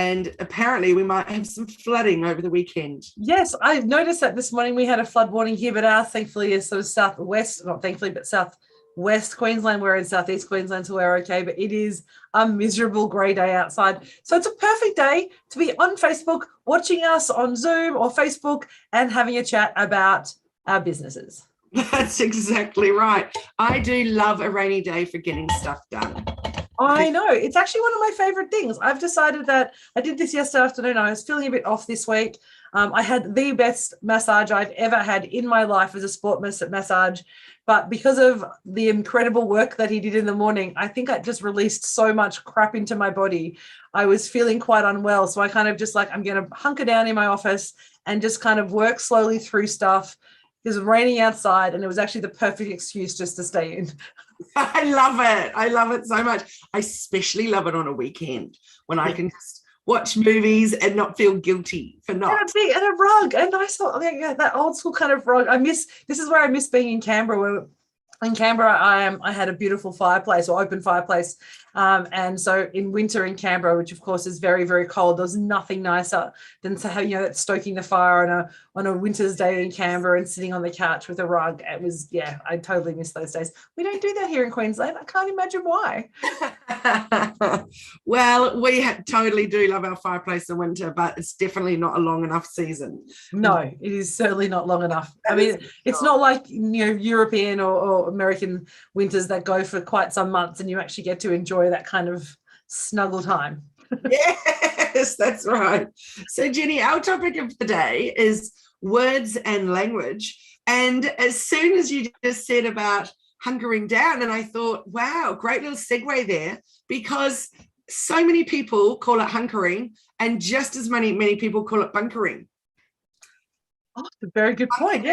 and apparently we might have some flooding over the weekend. Yes, I noticed that this morning we had a flood warning here, but ours thankfully is sort of southwest, not thankfully, but southwest Queensland. We're in southeast Queensland, so we're okay, but it is a miserable grey day outside. So it's a perfect day to be on Facebook, watching us on Zoom or Facebook and having a chat about our businesses. That's exactly right. I do love a rainy day for getting stuff done. I know. It's actually one of my favorite things. I've decided that I did this yesterday afternoon. I was feeling a bit off this week. I had the best massage I've ever had in my life as a sport massage. But because of the incredible work that he did in the morning, I think I just released so much crap into my body. I was feeling quite unwell. So I kind of just like, I'm going to hunker down in my office and just kind of work slowly through stuff. It was raining outside and it was actually the perfect excuse just to stay in. I love it. I love it so much. I especially love it on a weekend when I can just watch movies and not feel guilty for not. And a rug. And I thought, yeah, that old school kind of rug. This is where I miss being in Canberra, where in Canberra, I had a beautiful fireplace or open fireplace. And so in winter in Canberra, which of course is very, very cold, there's nothing nicer than to have, that stoking the fire on a winter's day in Canberra and sitting on the couch with a rug. It was, I totally miss those days. We don't do that here in Queensland. I can't imagine why. Well, we totally do love our fireplace in winter, but it's definitely not a long enough season. No, it is certainly not long enough. I mean, it's not like, European or American winters that go for quite some months and you actually get to enjoy that kind of snuggle time. Yes, that's right. So, Jenni, our topic of the day is words and language. And as soon as you just said about hunkering down, and I thought, wow, great little segue there, because so many people call it hunkering and just as many people call it bunkering. Oh, that's a very good point.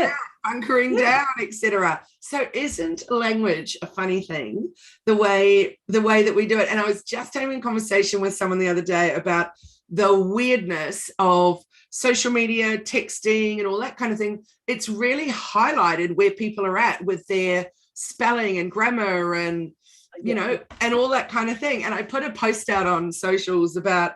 Bunkering down, etc. So isn't language a funny thing, the way that we do it? And I was just having a conversation with someone the other day about the weirdness of social media, texting, and all that kind of thing. It's really highlighted where people are at with their spelling and grammar and and all that kind of thing. And I put a post out on socials about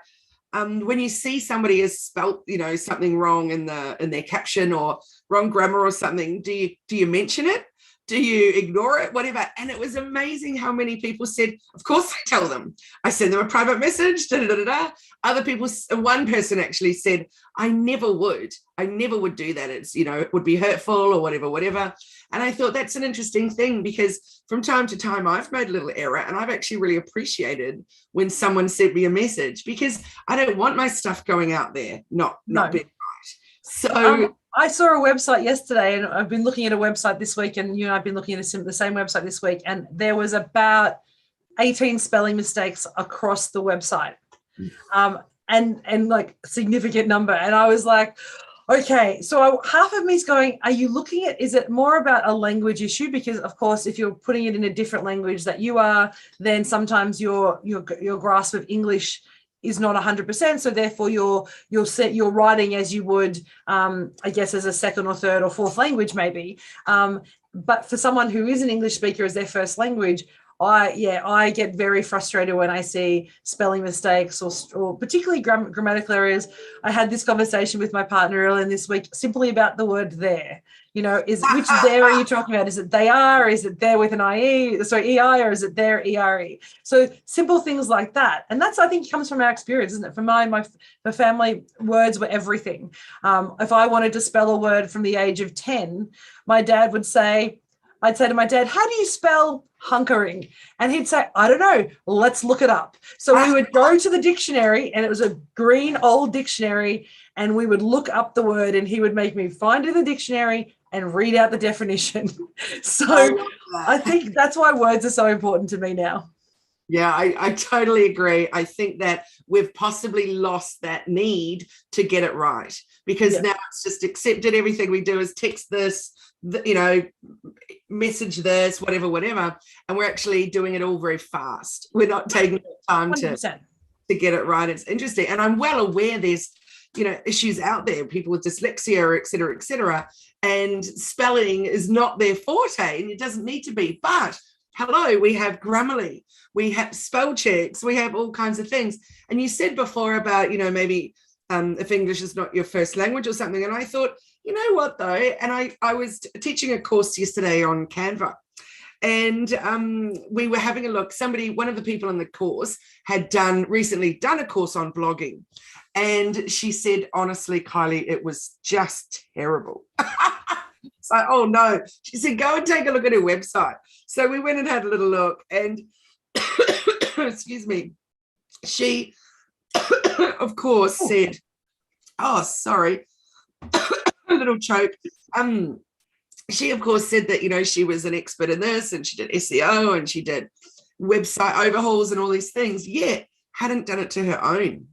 when you see somebody has spelt, something wrong in their caption or wrong grammar or something, do you mention it? Do you ignore it? Whatever. And it was amazing how many people said, of course I tell them. I send them a private message. Other people, one person actually said, I never would do that. It's, it would be hurtful or whatever. And I thought that's an interesting thing because from time to time I've made a little error and I've actually really appreciated when someone sent me a message because I don't want my stuff going out there, not being right. So I saw a website yesterday and I've been looking at a website this week and I've been looking at the same website this week and there was about 18 spelling mistakes across the website and like significant number. And I was like, okay, so half of me is going, are you looking at, is it more about a language issue? Because of course, if you're putting it in a different language that you are, then sometimes your grasp of English is not 100%. So therefore you're writing as you would, I guess, as a second or third or fourth language, maybe. But for someone who is an English speaker as their first language, I get very frustrated when I see spelling mistakes or particularly grammatical errors. I had this conversation with my partner earlier this week simply about the word there. Which there are you talking about? Is it they are? Is it there with an EI, or is it there ERE? So simple things like that. And that's, I think, comes from our experience, isn't it? For my family, words were everything. If I wanted to spell a word from the age of 10, I'd say to my dad, how do you spell hunkering? And he'd say, I don't know, let's look it up. So we would go to the dictionary and it was a green old dictionary and we would look up the word and he would make me find it in the dictionary and read out the definition. So I think that's why words are so important to me now. Yeah, I totally agree. I think that we've possibly lost that need to get it right because now it's just accepted. Everything we do is text this, message this, whatever. And we're actually doing it all very fast. We're not taking the time to get it right. It's interesting. And I'm well aware there's, issues out there, people with dyslexia, et cetera, and spelling is not their forte and it doesn't need to be. But hello, we have Grammarly, we have spell checks, we have all kinds of things. And you said before about, maybe if English is not your first language or something. And I thought, you know what though? And I was teaching a course yesterday on Canva. And we were having a look. One of the people in the course had recently done a course on blogging. And she said, honestly, Kylie, it was just terrible. It's like, oh no. She said, go and take a look at her website. So we went and had a little look, and excuse me, she of course said, oh, sorry, a little choke. She of course said that, she was an expert in this, and she did SEO, and she did website overhauls and all these things, yet hadn't done it to her own.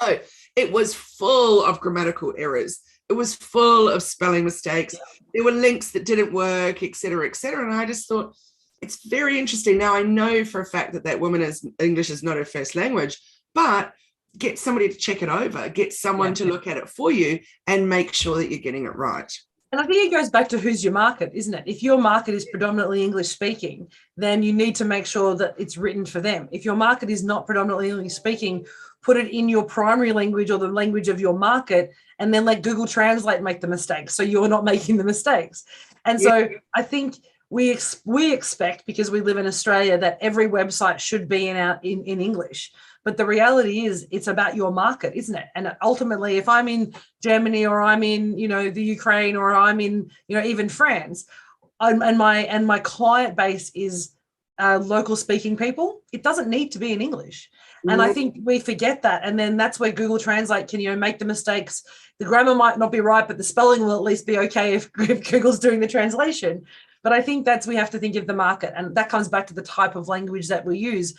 So it was full of grammatical errors. It was full of spelling mistakes. There were links that didn't work, et cetera, et cetera. And I just thought, it's very interesting. Now, I know for a fact that woman English is not her first language, but get somebody to check it over, get someone to look at it for you and make sure that you're getting it right. And I think it goes back to who's your market, isn't it? If your market is predominantly English speaking, then you need to make sure that it's written for them. If your market is not predominantly English speaking, put it in your primary language or the language of your market, and then let Google Translate make the mistakes so you're not making the mistakes. And so I think we expect, because we live in Australia, that every website should be in English. But the reality is it's about your market, isn't it? And ultimately, if I'm in Germany, or I'm in, the Ukraine, or I'm in, even France, and my client base is local speaking people, it doesn't need to be in English. And I think we forget that. And then that's where Google Translate can, make the mistakes. The grammar might not be right, but the spelling will at least be okay if Google's doing the translation. But I think we have to think of the market, and that comes back to the type of language that we use.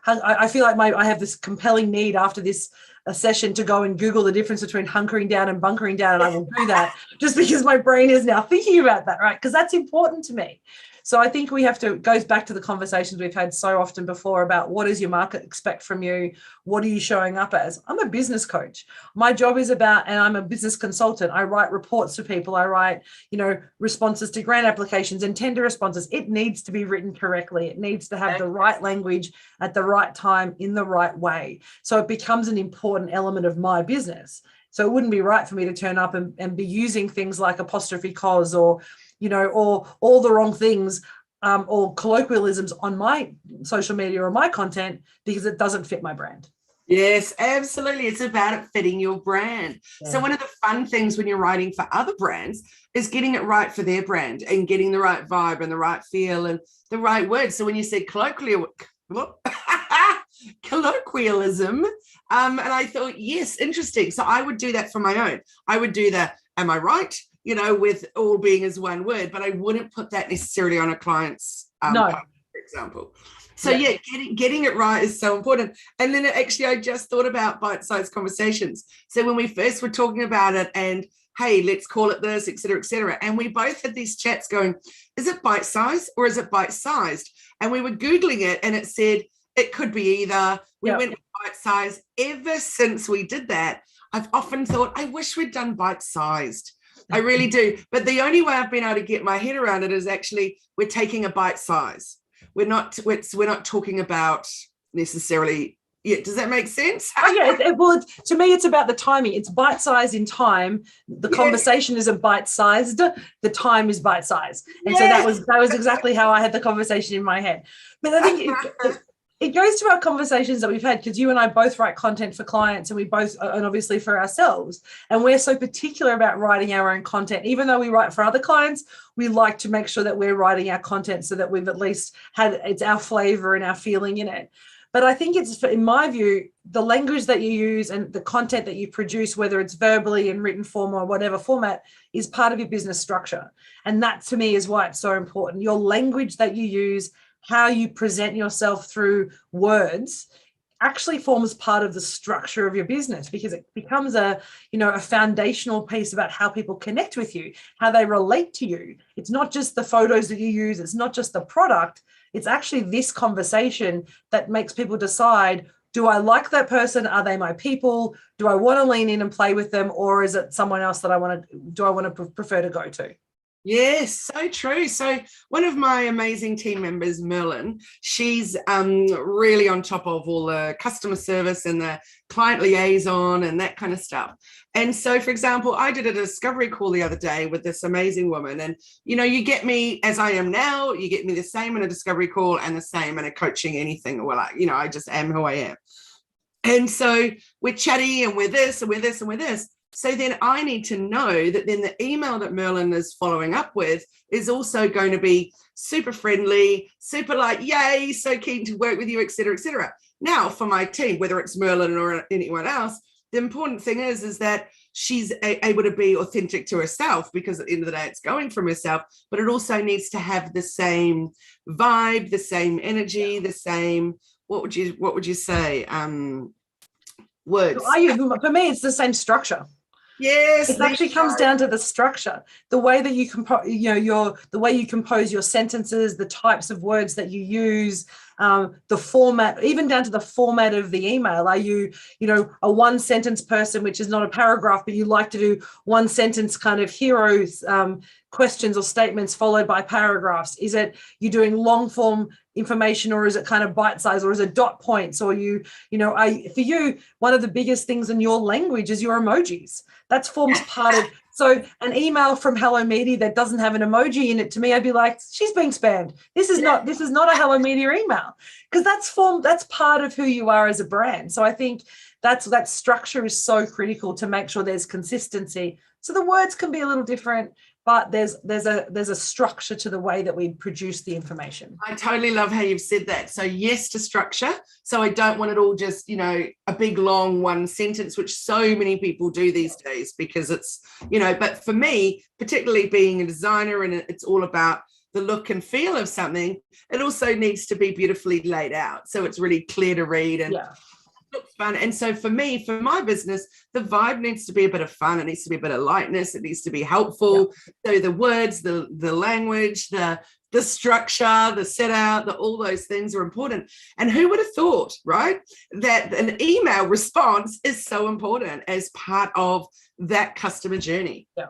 I feel like I have this compelling need after this session to go and Google the difference between hunkering down and bunkering down, and I will do that just because my brain is now thinking about that, right? Because that's important to me. So I think it goes back to the conversations we've had so often before about what does your market expect from you? What are you showing up as? I'm a business coach. My job is and I'm a business consultant. I write reports for people. I write, responses to grant applications and tender responses. It needs to be written correctly. It needs to have the right language at the right time in the right way. So it becomes an important element of my business. So it wouldn't be right for me to turn up and be using things like apostrophe cos or all the wrong things or colloquialisms on my social media or my content because it doesn't fit my brand. Yes, absolutely. It's about it fitting your brand. Yeah. So one of the fun things when you're writing for other brands is getting it right for their brand and getting the right vibe and the right feel and the right words. So when you say colloquialism, and I thought, yes, interesting. So I would do that for my own. I would do the, am I right? With all being as one word, but I wouldn't put that necessarily on a client's post, for example. So getting it right is so important. And then I just thought about bite-sized conversations. So when we first were talking about it and, hey, let's call it this, et cetera, and we both had these chats going, is it bite-sized or is it bite-sized? And we were Googling it and it said it could be either. We went with bite-sized. Ever since we did that, I've often thought, I wish we'd done bite-sized. I really do. But the only way I've been able to get my head around it is actually we're taking a bite size. We're not talking about necessarily. Yeah, does that make sense? Well, to me, it's about the timing. It's bite-sized in time. The conversation isn't bite-sized. The time is bite-sized. And so that was exactly how I had the conversation in my head. But I think it goes to our conversations that we've had, because you and I both write content for clients and obviously for ourselves. And we're so particular about writing our own content. Even though we write for other clients, we like to make sure that we're writing our content so that we've at least it's our flavor and our feeling in it. But I think in my view, the language that you use and the content that you produce, whether it's verbally in written form or whatever format, is part of your business structure. And that to me is why it's so important. Your language that you use, how you present yourself through words, actually forms part of the structure of your business, because it becomes a foundational piece about how people connect with you, how they relate to you. It's not just the photos that you use. It's not just the product. It's actually this conversation that makes people decide, do I like that person? Are they my people? Do I want to lean in and play with them? Or is it someone else that I want to prefer to go to? Yes, so true. So one of my amazing team members, Merlin, she's really on top of all the customer service and the client liaison and that kind of stuff. And so, for example, I did a discovery call the other day with this amazing woman. And, you know, you get me as I am now, you get me the same in a discovery call and the same in a coaching anything. Well, I just am who I am. And so we're chatty and we're this and we're this and we're this. So then I need to know that then the email that Merlin is following up with is also going to be super friendly, super like, yay, so keen to work with you, et cetera, et cetera. Now for my team, whether it's Merlin or anyone else, the important thing is that she's able to be authentic to herself, because at the end of the day, it's going from herself, but it also needs to have the same vibe, the same energy, the same, what would you say? Words. For me, it's the same structure. Yes, it actually comes down to the structure, the way that you the way you compose your sentences, the types of words that you use, the format, even down to the format of the email. Are you, a one sentence person, which is not a paragraph, but you like to do one sentence kind of heroes, questions or statements followed by paragraphs? Is it you doing long form information, or is it kind of bite size, or is it dot points, or for you, one of the biggest things in your language is your emojis. That forms part of, so an email from Hello Media that doesn't have an emoji in it, to me, I'd be like, she's being spammed. This is not a Hello Media email, because that's part of who you are as a brand. So I think that structure is so critical to make sure there's consistency. So the words can be a little different, but there's a structure to the way that we produce the information. I totally love how you've said that. So yes to structure. So I don't want it all just, a big long one sentence, which so many people do these days, because it's, but for me, particularly being a designer, and it's all about the look and feel of something, it also needs to be beautifully laid out. So it's really clear to read and looks fun. And so for me, for my business, the vibe needs to be a bit of fun. It needs to be a bit of lightness. It needs to be helpful. So the words, the language, the structure, the set out, all those things are important. And who would have thought, right, that an email response is so important as part of that customer journey? Yeah.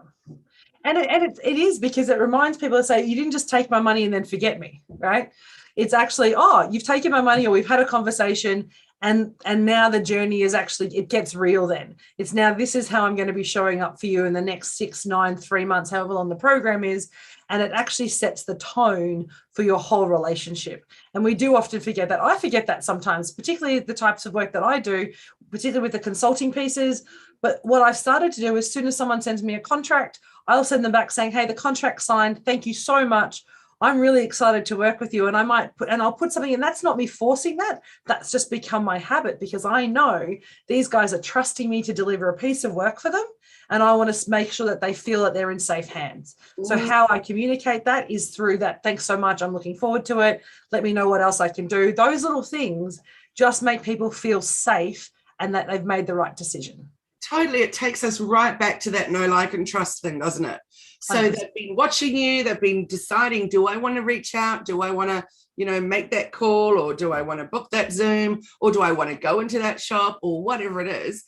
And it is, because it reminds people to say, you didn't just take my money and then forget me, right? It's actually, you've taken my money, or we've had a conversation, and now the journey is actually, it gets real then. It's now, this is how I'm going to be showing up for you in the next 6, 9, 3 months, however long the program is. And it actually sets the tone for your whole relationship. And we do often forget that. I forget that sometimes, particularly the types of work that I do, particularly with the consulting pieces. But what I've started to do, as soon as someone sends me a contract, I'll send them back saying, hey, the contract's signed. Thank you so much. I'm really excited to work with you. And I'll put something in. That's not me forcing that. That's just become my habit, because I know these guys are trusting me to deliver a piece of work for them. And I want to make sure that they feel that they're in safe hands. So how I communicate that is through that. Thanks so much. I'm looking forward to it. Let me know what else I can do. Those little things just make people feel safe and that they've made the right decision. Totally. It takes us right back to that know, like, and trust thing, doesn't it? So 100%. They've been watching you, they've been deciding, do I want to reach out? Do I want to, make that call, or do I want to book that Zoom, or do I want to go into that shop, or whatever it is?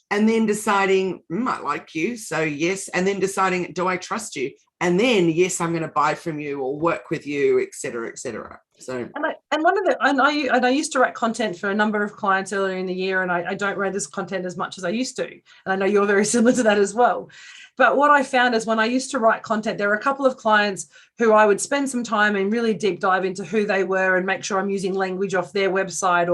And then deciding, I like you, so yes. And then deciding, do I trust you? And then, yes, I'm going to buy from you or work with you, et cetera, et cetera. So, I used to write content for a number of clients earlier in the year, and I don't write this content as much as I used to. And I know you're very similar to that as well. But what I found is, when I used to write content, there were a couple of clients who I would spend some time and really deep dive into who they were and make sure I'm using language off their website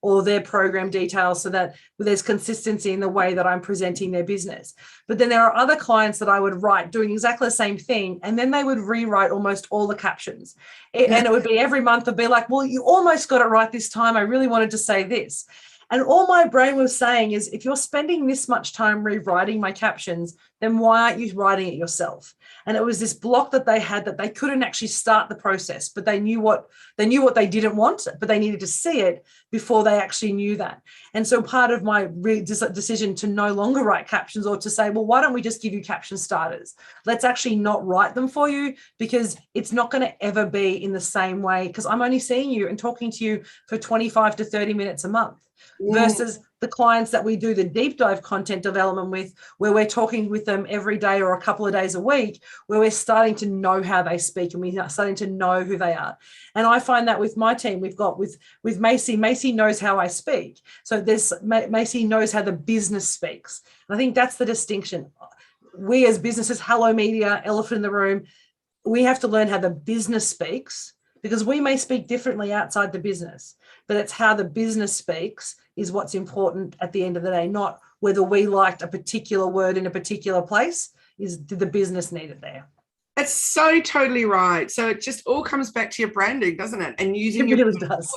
or their program details, so that there's consistency in the way that I'm presenting their business. But then there are other clients that I would write doing exactly the same thing, and then they would rewrite almost all the captions. And it would be every month, they'd be like, well, you almost got it right this time. I really wanted to say this. And all my brain was saying is, if you're spending this much time rewriting my captions, then why aren't you writing it yourself? And it was this block that they had, that they couldn't actually start the process, but they knew what they didn't want, but they needed to see it before they actually knew that. And so part of my decision to no longer write captions, or to say, well, why don't we just give you caption starters? Let's actually not write them for you, because it's not going to ever be in the same way, because I'm only seeing you and talking to you for 25 to 30 minutes a month. versus the clients that we do the deep dive content development with, where we're talking with them every day or a couple of days a week, where we're starting to know how they speak and we're starting to know who they are. And I find that with my team, we've got with Macy knows how I speak. So Macy knows how the business speaks. And I think that's the distinction. We as businesses, hello media, elephant in the room, we have to learn how the business speaks, because we may speak differently outside the business, but it's how the business speaks is what's important at the end of the day, not whether we liked a particular word in a particular place. Did the business need it there? That's so totally right. So it just all comes back to your branding, doesn't it? And using it really does. Voice.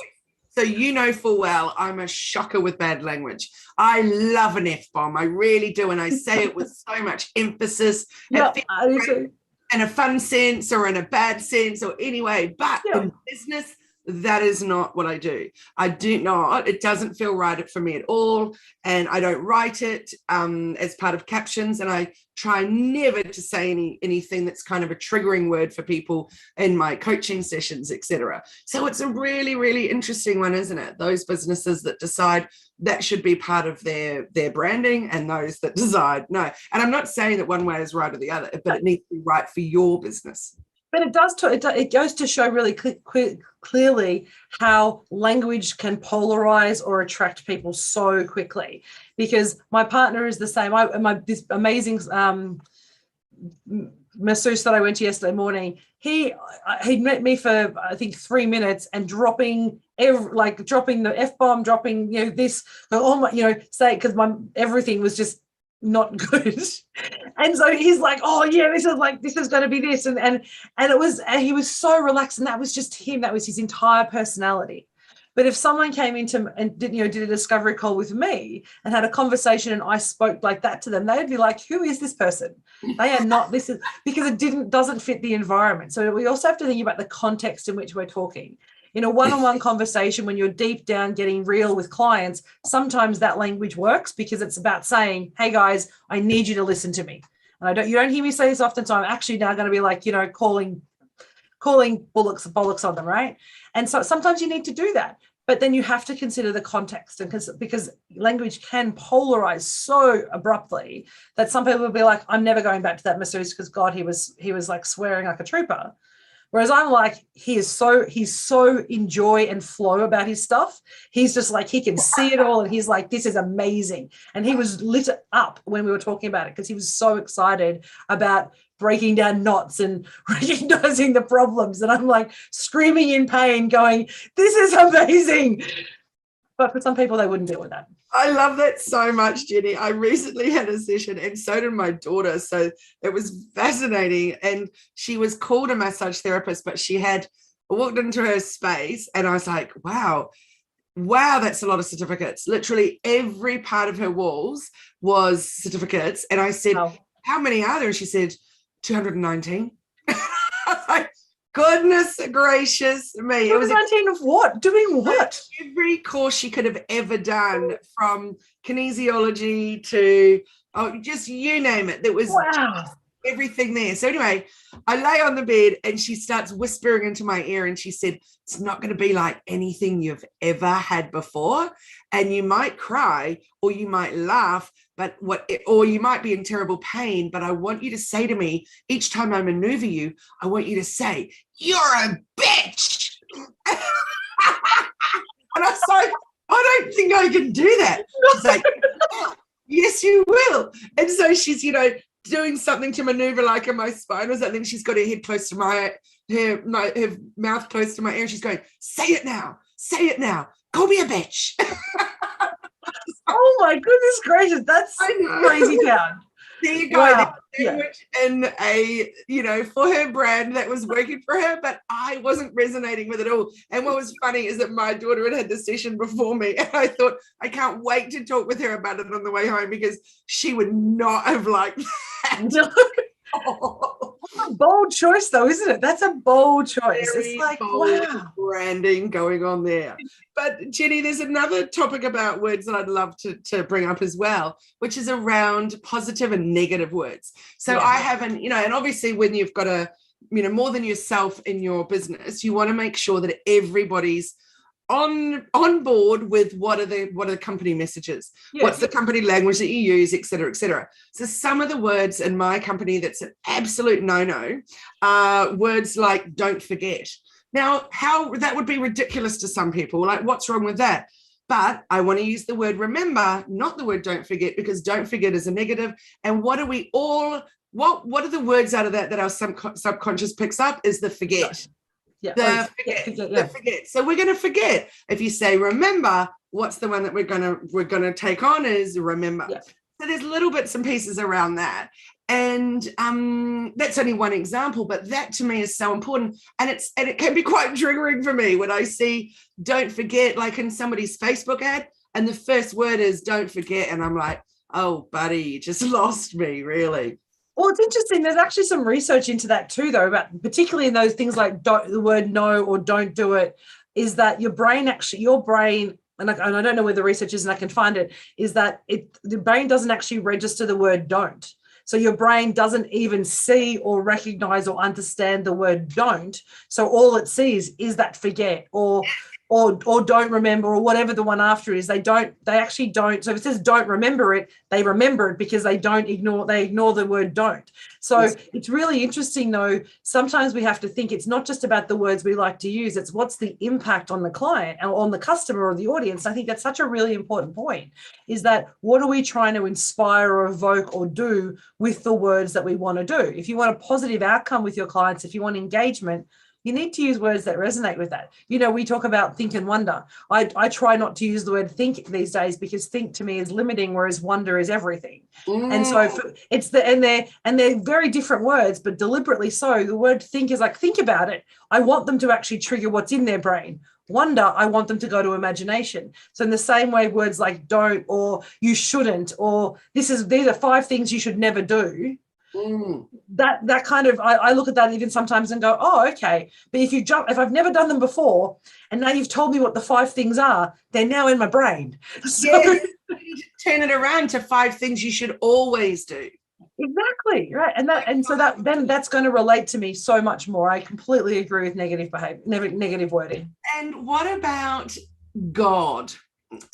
So you know full well I'm a shocker with bad language. I love an F-bomb. I really do. And I say it with so much emphasis. Yeah, I do too. In a fun sense or in a bad sense or anyway. But in business, that is not what I do. I do not. It doesn't feel right for me at all. And I don't write it as part of captions. And I try never to say anything that's kind of a triggering word for people in my coaching sessions, etc. So it's a really, really interesting one, isn't it? Those businesses that decide that should be part of their branding, and those that decide no. And I'm not saying that one way is right or the other, but it needs to be right for your business. But it goes to show really clearly how language can polarize or attract people so quickly. Because my partner is the same. This amazing masseuse that I went to yesterday morning, he'd met me for I think 3 minutes and dropping the F-bomb, dropping this, say it, because everything was just not good. And so he's like, oh yeah, this is going to be this, and he was so relaxed, and that was just him. That was his entire personality. But if someone came into and did a discovery call with me and had a conversation and I spoke like that to them, they'd be like, who is this person? They are not, this is because it doesn't fit the environment. So we also have to think about the context in which we're talking. In a one-on-one conversation, when you're deep down getting real with clients, sometimes that language works because it's about saying, hey guys, I need you to listen to me. And you don't hear me say this often, so I'm actually now going to be like, calling bollocks on them, right? And so sometimes you need to do that. But then you have to consider the context, and because language can polarize so abruptly that some people will be like, I'm never going back to that masseuse because God, he was like swearing like a trooper. Whereas I'm like, he's so in joy and flow about his stuff. He's just like, he can see it all. And he's like, this is amazing. And he was lit up when we were talking about it because he was so excited about breaking down knots and recognizing the problems. And I'm like screaming in pain going, this is amazing. But for some people, they wouldn't deal with that. I love that so much, Jenni. I recently had a session, and so did my daughter. So it was fascinating. And she was called a massage therapist, but she had walked into her space, and I was like, wow, that's a lot of certificates. Literally every part of her walls was certificates. And I said, how many are there? And she said, 219. I was like, goodness gracious me. 219 of what? Doing what? Every course she could have ever done, from kinesiology to just you name it. There was everything there. So anyway, I lay on the bed and she starts whispering into my ear, and she said, it's not going to be like anything you've ever had before, and you might cry or you might laugh, or you might be in terrible pain, but I want you to say to me each time I maneuver you, I want you to say, you're a bitch. And I was like, I don't think I can do that. She's like, yes, you will. And so she's, doing something to maneuver like in my spine or something. She's got her head close to her mouth close to my ear. And she's going, say it now. Call me a bitch. Oh my goodness gracious. That's crazy town. There you go. Wow. Language in for her brand that was working for her, but I wasn't resonating with it all. And what was funny is that my daughter had the session before me, and I thought, I can't wait to talk with her about it on the way home, because she would not have liked that. A bold choice though, isn't it? That's a bold choice. Very it's like, bold wow, branding going on there. But Jenni, there's another topic about words that I'd love to bring up as well, which is around positive and negative words. So I haven't, and obviously when you've got more than yourself in your business, you want to make sure that everybody's on board with what are the company messages, what's the company language that you use, et cetera, et cetera. So some of the words in my company that's an absolute no-no are words like don't forget. Now, how that would be ridiculous to some people, like what's wrong with that? But I want to use the word remember, not the word don't forget, because don't forget is a negative. And what are we all, what are the words out of that our subconscious picks up is the forget. Yeah. Forget. So we're going to forget. If you say remember, what's the one that we're going to take on is remember. Yeah. So there's little bits and pieces around that. And that's only one example, but that to me is so important. And it can be quite triggering for me when I see don't forget, like in somebody's Facebook ad, and the first word is don't forget. And I'm like, oh, buddy, you just lost me, really. Well, it's interesting. There's actually some research into that too, though, about particularly in those things like the word no or don't do it, is that your brain, and I don't know where the research is and I can find it, is that the brain doesn't actually register the word don't. So your brain doesn't even see or recognize or understand the word don't. So all it sees is that forget or don't remember or whatever the one after is. They actually don't. So if it says don't remember it, they remember it because they ignore the word don't. So yes. It's really interesting though. Sometimes we have to think it's not just about the words we like to use. It's what's the impact on the client or on the customer or the audience. I think that's such a really important point, is that what are we trying to inspire or evoke or do with the words that we want to do? If you want a positive outcome with your clients, if you want engagement, you need to use words that resonate with that. You know, we talk about think and wonder. I try not to use the word think these days because think to me is limiting, whereas wonder is everything. And so they're very different words, but deliberately so. The word think is like, think about it. I want them to actually trigger what's in their brain. Wonder, I want them to go to imagination. So in the same way, words like don't or you shouldn't or these are 5 things you should never do. That kind of, I look at that even sometimes and go, oh, okay. But if I've never done them before and now you've told me what the 5 things are, they're now in my brain. So yes, turn it around to 5 things you should always do. Exactly, right. And so that's going to relate to me so much more. I completely agree with negative behavior, negative wording. And what about God?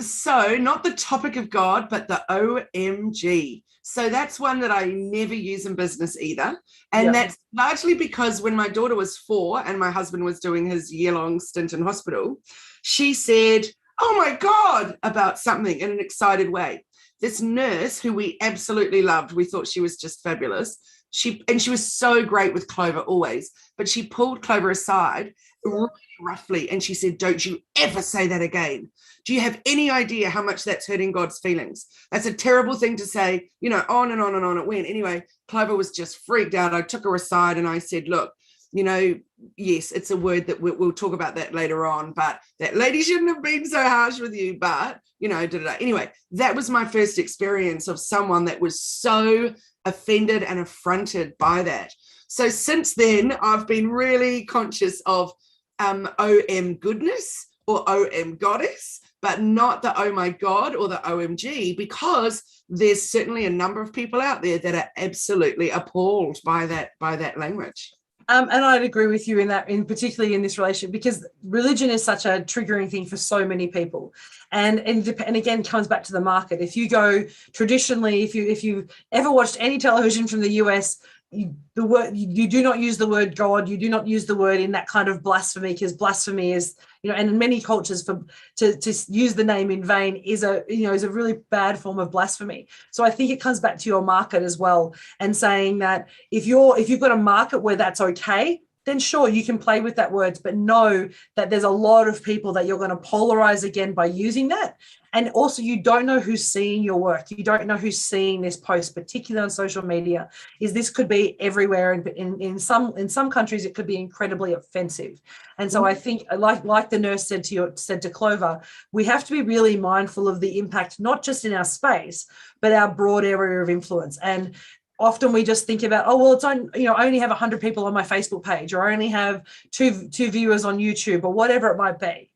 So not the topic of God, but the OMG. So that's one that I never use in business either. And that's largely because when my daughter was 4 and my husband was doing his year-long stint in hospital, she said, oh my God, about something in an excited way. This nurse who we absolutely loved, we thought she was just fabulous. She was so great with Clover always, but she pulled Clover aside really roughly and she said, don't you ever say that again. Do you have any idea how much that's hurting God's feelings? That's a terrible thing to say, you know, on and on and on it went. Anyway, Clover was just freaked out. I took her aside and I said, look, you know, yes, it's a word that we'll talk about that later on, but that lady shouldn't have been so harsh with you, but, you know, Anyway, that was my first experience of someone that was so offended and affronted by that. So since then, I've been really conscious of OM goodness or OM goddess, but not the oh my God or the OMG, because there's certainly a number of people out there that are absolutely appalled by that language. And I'd agree with you in that, particularly in this relationship, because religion is such a triggering thing for so many people. And again, comes back to the market. If you go traditionally, if you ever watched any television from the US, you do not use the word God. You do not use the word in that kind of blasphemy, because blasphemy is, you know, and in many cultures to use the name in vain is a really bad form of blasphemy. So I think it comes back to your market as well, and saying that if you've got a market where that's okay, then sure, you can play with that words, but know that there's a lot of people that you're going to polarize again by using that. And also, you don't know who's seeing your work. You don't know who's seeing this post, particularly on social media. This could be everywhere, and in some countries, it could be incredibly offensive. And so I think, like the nurse said to Clover, we have to be really mindful of the impact, not just in our space, but our broad area of influence. And often we just think about, oh, well, I only have 100 people on my Facebook page, or I only have two viewers on YouTube, or whatever it might be.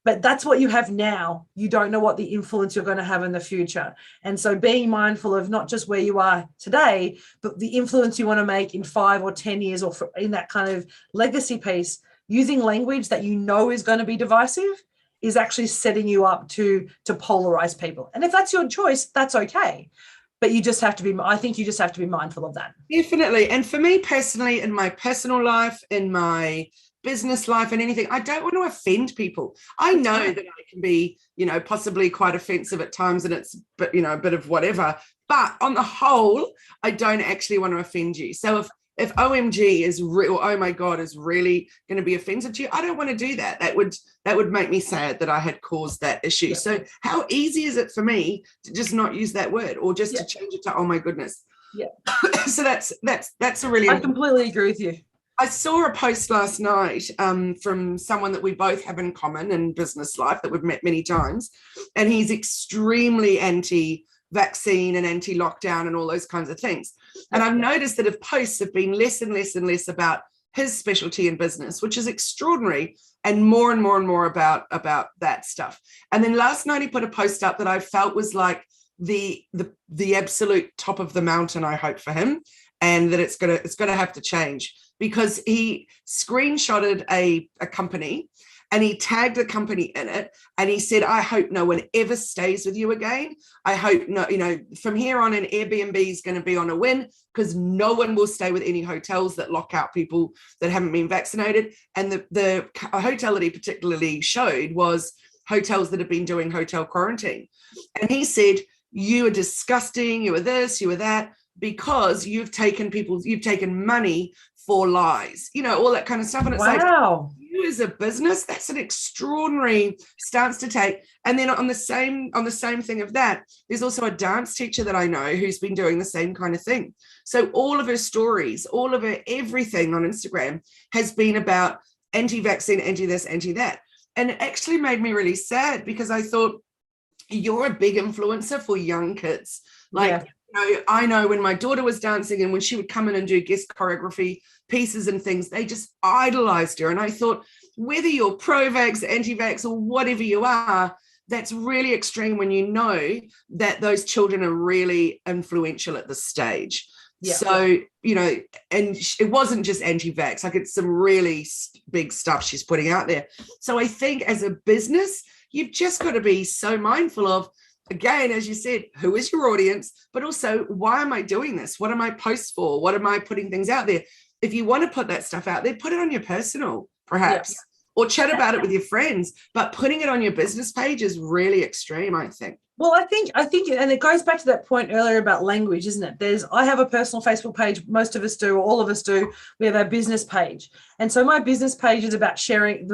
But that's what you have now. You don't know what the influence you're going to have in the future. And so being mindful of not just where you are today, but the influence you want to make in 5 or 10 years, or in that kind of legacy piece, using language that you know is going to be divisive is actually setting you up to polarize people. And if that's your choice, that's okay. But you just have to be, I think you just have to be mindful of that. Definitely. And for me personally, in my personal life, in my business life and anything, I don't want to offend people. I know that I can be, possibly quite offensive at times, and it's, a bit of whatever. But on the whole, I don't actually want to offend you. So if OMG is real, oh my God, is really going to be offensive to you, I don't want to do that. That would make me sad that I had caused that issue. Yeah. So how easy is it for me to just not use that word, or just to change it to, oh my goodness. Yeah. So that's a really, I completely agree with you. I saw a post last night from someone that we both have in common in business life that we've met many times, and he's extremely anti-vaccine and anti-lockdown and all those kinds of things. And I've noticed that posts have been less and less and less about his specialty in business, which is extraordinary, and more about that stuff. And then last night he put a post up that I felt was like the absolute top of the mountain, I hope, for him, and that it's gonna have to change, because he screenshotted a company and he tagged the company in it, and he said, I hope no one ever stays with you again. I hope from here on in, Airbnb is going to be on a win, because no one will stay with any hotels that lock out people that haven't been vaccinated. And the hotel that he particularly showed was hotels that have been doing hotel quarantine. And he said, you are disgusting, you are this, you are that, because you've taken money for lies, all that kind of stuff. And it's like, you as a business, that's an extraordinary stance to take. And then on the same thing of that, there's also a dance teacher that I know who's been doing the same kind of thing. So all of her stories, all of her everything on Instagram has been about anti-vaccine, anti-this, anti-that. And it actually made me really sad, because I thought, you're a big influencer for young kids. I know when my daughter was dancing and when she would come in and do guest choreography pieces and things, they just idolized her. And I thought, whether you're pro-vax, anti-vax, or whatever you are, that's really extreme when you know that those children are really influential at this stage. Yeah. So, and it wasn't just anti-vax, like it's some really big stuff she's putting out there. So I think as a business, you've just got to be so mindful of, again, as you said, who is your audience, but also, why am I doing this? What are my posts for? What am I putting things out there? If you want to put that stuff out there, put it on your personal, perhaps, or chat about it with your friends. But putting it on your business page is really extreme, I think. Well, I think, and it goes back to that point earlier about language, isn't it? I have a personal Facebook page. Most of us do, or all of us do. We have our business page. And so my business page is about sharing,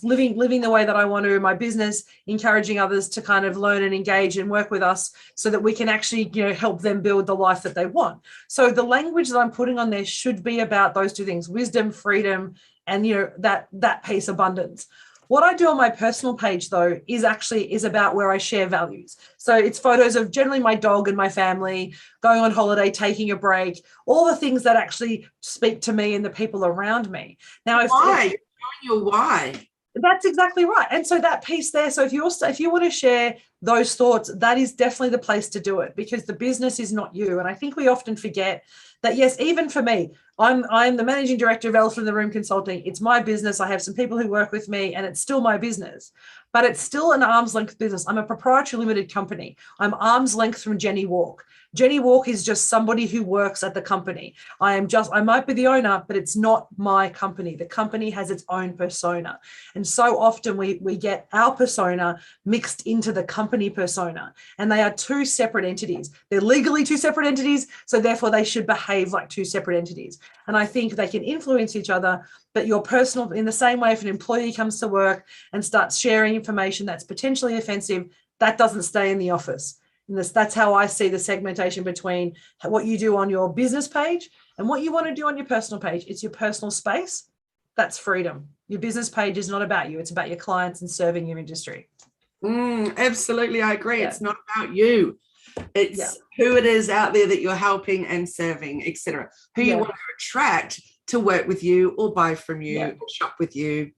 living the way that I want to in my business, encouraging others to kind of learn and engage and work with us so that we can actually, help them build the life that they want. So the language that I'm putting on there should be about those two things: wisdom, freedom, and, that piece, abundance. What I do on my personal page, though, is about where I share values. So it's photos of generally my dog and my family, going on holiday, taking a break, all the things that actually speak to me and the people around me. Now, why? You're showing your why. That's exactly right. And so that piece there, so if you want to share those thoughts, that is definitely the place to do it, because the business is not you. And I think we often forget that, yes, even for me, I'm the managing director of Elephant in the Room Consulting. It's my business. I have some people who work with me, and it's still my business, but it's still an arm's length business. I'm a proprietary limited company. I'm arm's length from Jenni Walke. Jenni Walke is just somebody who works at the company. I might be the owner, but it's not my company. The company has its own persona. And so often we get our persona mixed into the company persona, and they are two separate entities. They're legally two separate entities, so therefore they should behave like two separate entities. And I think they can influence each other, but your personal, in the same way, if an employee comes to work and starts sharing information that's potentially offensive, that doesn't stay in the office. And that's how I see the segmentation between what you do on your business page and what you want to do on your personal page. It's your personal space. That's freedom. Your business page is not about you. It's about your clients and serving your industry. Absolutely. I agree. Yeah. It's not about you. It's who it is out there that you're helping and serving, etc. Who you want to attract to work with you or buy from you or shop with you.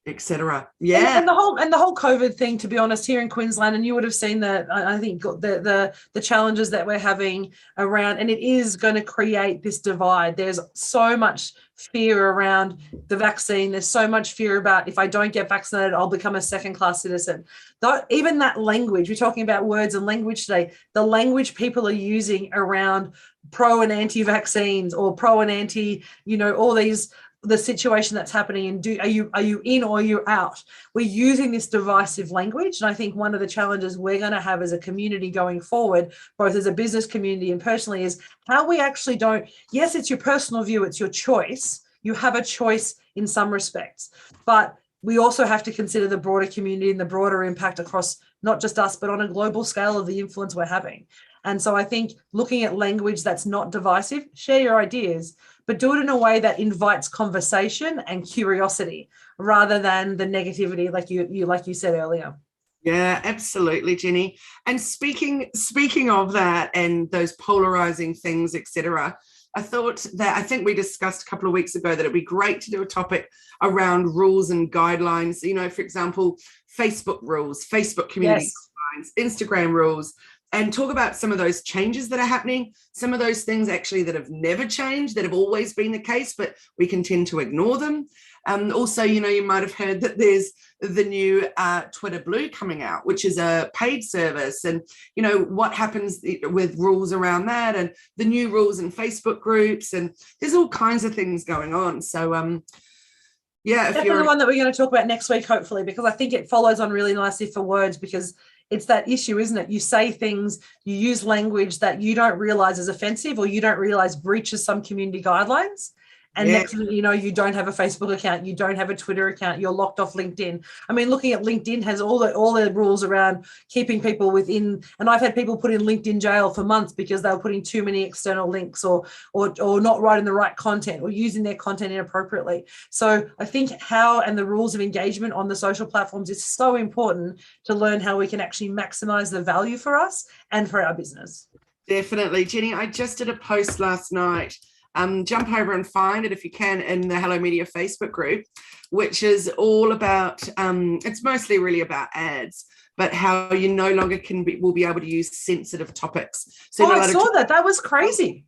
etc. Yeah. And the whole COVID thing, to be honest, here in Queensland, and you would have seen that, I think the challenges that we're having around, and it is going to create this divide. There's so much fear around the vaccine. There's so much fear about, if I don't get vaccinated, I'll become a second-class citizen. Even that language, we're talking about words and language today, the language people are using around pro and anti-vaccines, or pro and anti, all these, the situation that's happening, and are you in or are you out? We're using this divisive language, and I think one of the challenges we're going to have as a community going forward, both as a business community and personally, is how we actually don't, yes, it's your personal view, it's your choice, you have a choice in some respects, but we also have to consider the broader community and the broader impact across not just us, but on a global scale of the influence we're having. And so I think looking at language that's not divisive, share your ideas, but do it in a way that invites conversation and curiosity rather than the negativity, like you said earlier. Yeah, absolutely, Jenni. And speaking of that and those polarizing things, etc., I think we discussed a couple of weeks ago that it'd be great to do a topic around rules and guidelines. For example, Facebook rules, Facebook community guidelines, Instagram rules, and talk about some of those changes that are happening, some of those things actually that have never changed, that have always been the case, but we can tend to ignore them. Also, you might have heard that there's the new Twitter Blue coming out, which is a paid service, and what happens with rules around that, and the new rules in Facebook groups, and there's all kinds of things going on. So yeah, definitely the one that we're going to talk about next week, hopefully, because I think it follows on really nicely for words, because it's that issue, isn't it? You say things, you use language that you don't realize is offensive, or you don't realize breaches some community guidelines. And next thing you know, you don't have a Facebook account, you don't have a Twitter account, you're locked off LinkedIn. I mean, looking at LinkedIn has all the rules around keeping people within, and I've had people put in LinkedIn jail for months because they were putting too many external links, or not writing the right content, or using their content inappropriately. So I think how and the rules of engagement on the social platforms is so important to learn how we can actually maximize the value for us and for our business. Definitely. Jenni, I just did a post last night. Jump over and find it if you can in the Hello Media Facebook group, which is all about, it's mostly really about ads, but how you no longer will be able to use sensitive topics. So I saw that. That was crazy.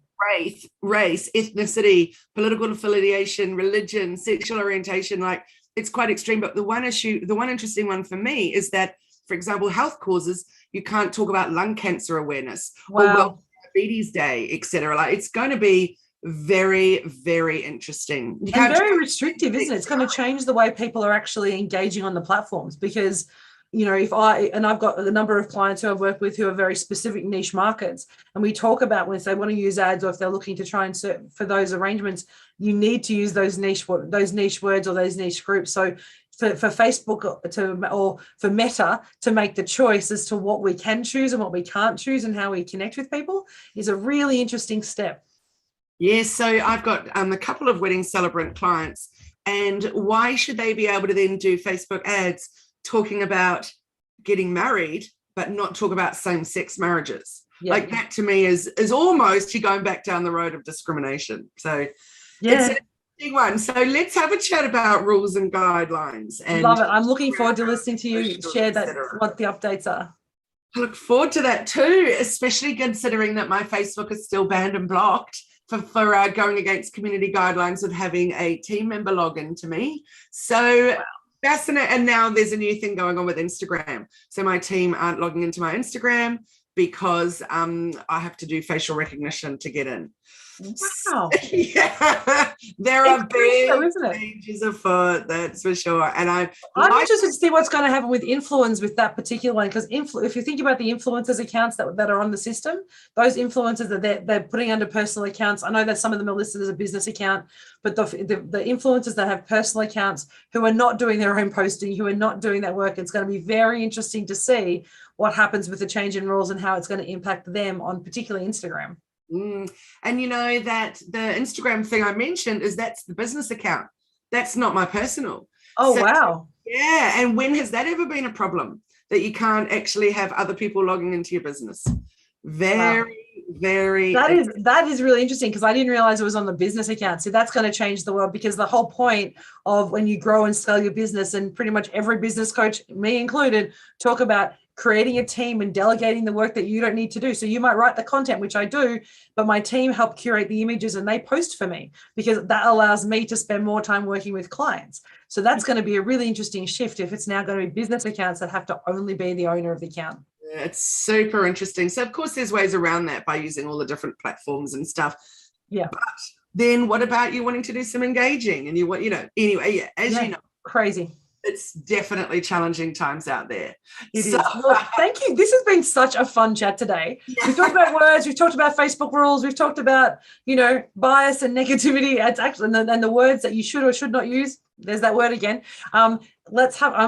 Race, ethnicity, political affiliation, religion, sexual orientation, like it's quite extreme. But the one interesting one for me is that, for example, health causes, you can't talk about lung cancer awareness or World Diabetes Day, etc. Like it's going to be very, very interesting. And very restrictive, isn't it? It's going to change the way people are actually engaging on the platforms, because I've got a number of clients who I've worked with who are very specific niche markets, and we talk about when they want to use ads, or if they're looking to try and search for those arrangements, you need to use those niche words or those niche groups. So for Facebook or for Meta to make the choice as to what we can choose and what we can't choose and how we connect with people is a really interesting step. Yes, so I've got a couple of wedding celebrant clients, and why should they be able to then do Facebook ads talking about getting married, but not talk about same-sex marriages? Yeah. Like that to me is almost you going back down the road of discrimination. So it's an interesting one. So let's have a chat about rules and guidelines. And love it. I'm looking forward to listening to you share that, what the updates are. I look forward to that too, especially considering that my Facebook is still banned and blocked for going against community guidelines with having a team member log into me. So fascinating. And now there's a new thing going on with Instagram. So my team aren't logging into my Instagram because I have to do facial recognition to get in. Wow. Yeah, there are big changes afoot, that's for sure. And I'm interested to see what's going to happen with influence with that particular one, because if you think about the influencers accounts that are on the system, those influencers that they're putting under personal accounts, I know that some of them are listed as a business account, but the influencers that have personal accounts who are not doing their own posting, who are not doing that work, it's going to be very interesting to see what happens with the change in rules and how it's going to impact them on particularly Instagram. And you know that the Instagram thing I mentioned that's the business account. That's not my personal. Oh, so, wow. Yeah. And when has that ever been a problem that you can't actually have other people logging into your business? Very, very. That is really interesting, because I didn't realize it was on the business account. So that's going to change the world, because the whole point of when you grow and scale your business, and pretty much every business coach, me included, talk about creating a team and delegating the work that you don't need to do. So you might write the content, which I do, but my team help curate the images and they post for me, because that allows me to spend more time working with clients. So that's going to be a really interesting shift if it's now going to be business accounts that have to only be the owner of the account. It's super interesting. So of course there's ways around that by using all the different platforms and stuff. Yeah. But then what about you wanting to do some engaging, and you want, anyway, yeah, as you know, crazy. It's definitely challenging times out there. It is. Well, thank you. This has been such a fun chat today. Yeah. We've talked about words. We've talked about Facebook rules. We've talked about, bias and negativity. It's actually, and the words that you should or should not use. There's that word again. I'm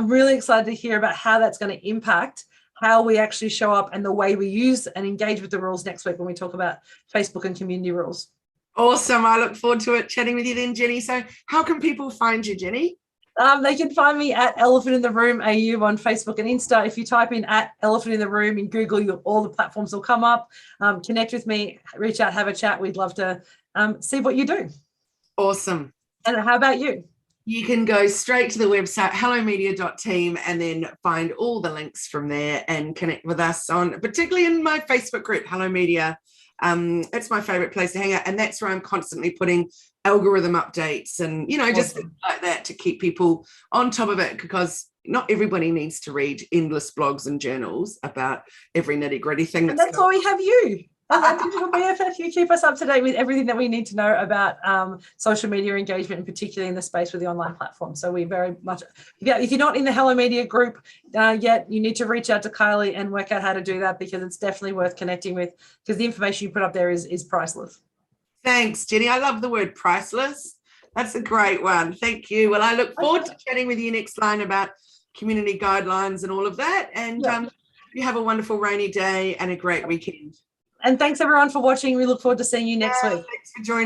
really excited to hear about how that's going to impact how we actually show up and the way we use and engage with the rules next week when we talk about Facebook and community rules. Awesome. I look forward to chatting with you then, Jenni. So how can people find you, Jenni? They can find me at Elephant in the Room AU on Facebook and Insta. If you type in at Elephant in the Room in Google, all the platforms will come up. Connect with me, reach out, have a chat. We'd love to see what you do. Awesome. And how about you? You can go straight to the website, hellomedia.team, and then find all the links from there and connect with us on, particularly in my Facebook group, Hello Media. It's my favorite place to hang out. And that's where I'm constantly putting algorithm updates and, just things like that to keep people on top of it, because not everybody needs to read endless blogs and journals about every nitty gritty thing. And that's why we have you. BFF, you keep us up to date with everything that we need to know about social media engagement, and particularly in the space with the online platform. So we very much, if you're not in the Hello Media group yet, you need to reach out to Kylie and work out how to do that, because it's definitely worth connecting with, because the information you put up there is priceless. Thanks, Jenni. I love the word priceless. That's a great one. Thank you. Well, I look forward to chatting with you next line about community guidelines and all of that. And you have a wonderful rainy day and a great weekend. And thanks everyone for watching. We look forward to seeing you next week. Thanks for joining.